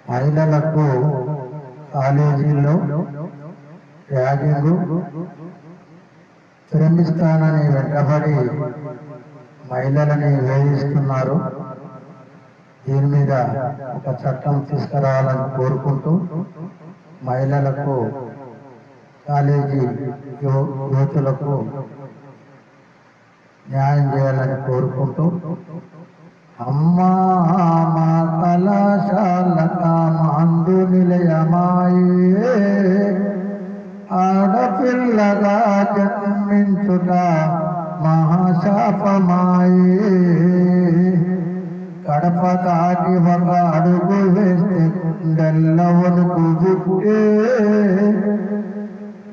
మహిళలకు కాలేజీల్లో ర్యాగింగ్ ప్రేమిస్తానని వెంటబడి మహిళలని వేధిస్తున్నారు. దీని మీద ఒక చట్టం తీసుకురావాలని కోరుకుంటూ మహిళలకు కాలేజీ యువతులకు న్యాయం చేయాలని కోరుకుంటూ అమ్మా మా కళాశాలక మందు నిలయమాయే ఆడపిల్లగా జన్మించుట మహాశాపమాయే కడప దాటి ఒక అడుగు వేస్తే గుండెల్లవనుకు బుట్టే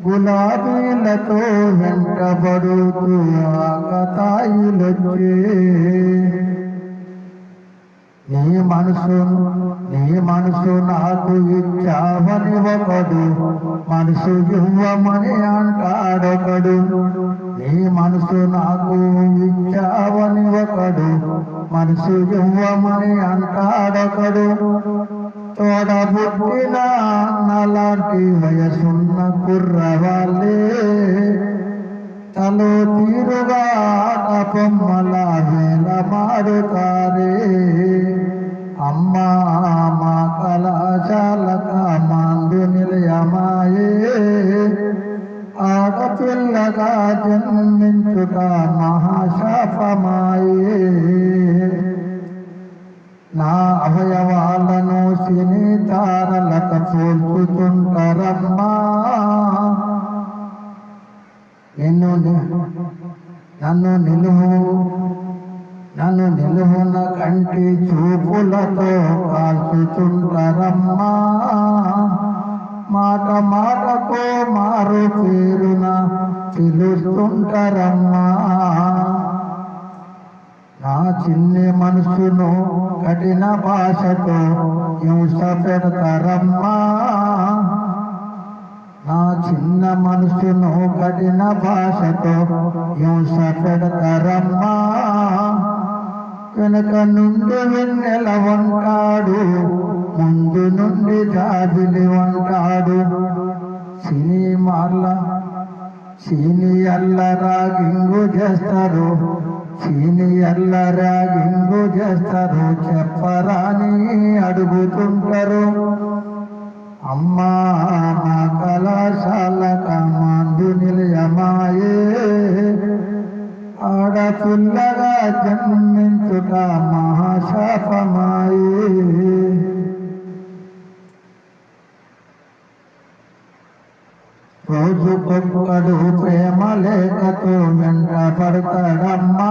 గులాబీలతో వెంటబడుతూ ఆకతాయిలొచ్చే నీ మనసు నాకు ఇచ్చావని ఒకడు మనసు ఇవ్వమని అంటాడొకడు. నీ మనసు నాకు ఇచ్చావని ఒకడు మనసు ఇవ్వమని అంటాడొకడు. తోడబుట్టిన అన్నలాంటి వయసున్న కుర్రవాళ్ళే తలో తీరుగా ఆట బొమ్మల వేల మారుతారే. అమ్మా మా కళాశాలక మందు నిలయమాయే ఆడపిల్లగా జన్మించుట మహాశాపమాయే నా అవయవాలను సినీ తారలక పోల్చుతుంటారమ్మా నన్ను నిలువున కంటి చూపులతో కాల్చుతుంటారమ్మా మాట మాటతో మారు పేరున పిలుస్తుంటారమ్మా నా చిన్ని మనసును కఠిన భాషతో హింస పెడతారమ్మా నా చిన్న మనసును కఠిన భాషతో హింస పెడతారమ్మా వెనుక నుండి వెన్నెల వంటాడు ముందు నుండి జాబిలి వంటాడు సీనియర్ల రాగింగు చేస్తారు చెప్పరాని అడుగుతుంటారు. అమ్మా మా కళాశాలక మందు నిలయమాయే ఆడపిల్లగా జన్మించుట మహాశాపమాయే రోజుకొక్కడు ప్రేమ లేఖతో వెంట పడతాడమ్మా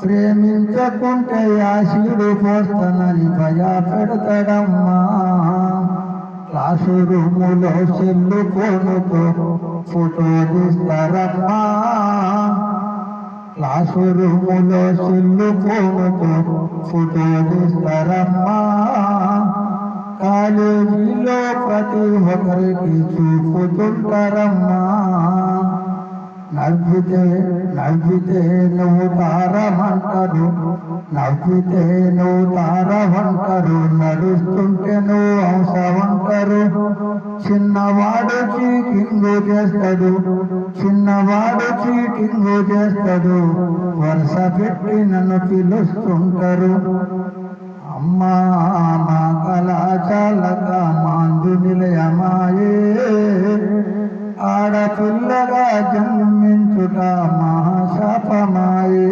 ప్రేమించకుంటే యాసిడు పోస్తానని భయపెడతాడమ్మా క్లాసు రూములో సెల్లు ఫోనుతో ఫోటో తీస్తారమ్మా క్లాసు రూములో సెల్లు ఫోనుతో ఫోటో తీస్తారమ్మా కాలేజీలో ప్రతి ఒక్కరికి చూపుతుంటారమ్మా నవ్వితే నువ్వు తారమంటారు నడుస్తుంటే నువ్వు అంశమంటారు. చిన్నవాడు చీటింగు చేస్తాడు వరుస పెట్టి నన్ను పిలుస్తుంటారు. అమ్మా మా కళాశాలక మందు నిలయమాయే ఆడపిల్లగా జన్మించుట మహాశాపమాయే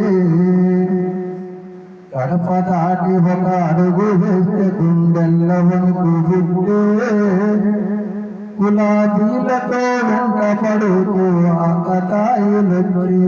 కడప దాటి ఒక అడుగు వేస్తే గుండెల్లవనుకు బుట్టే గులాబీలతో వెంటబడుతూ ఆకతాయిలొచ్చే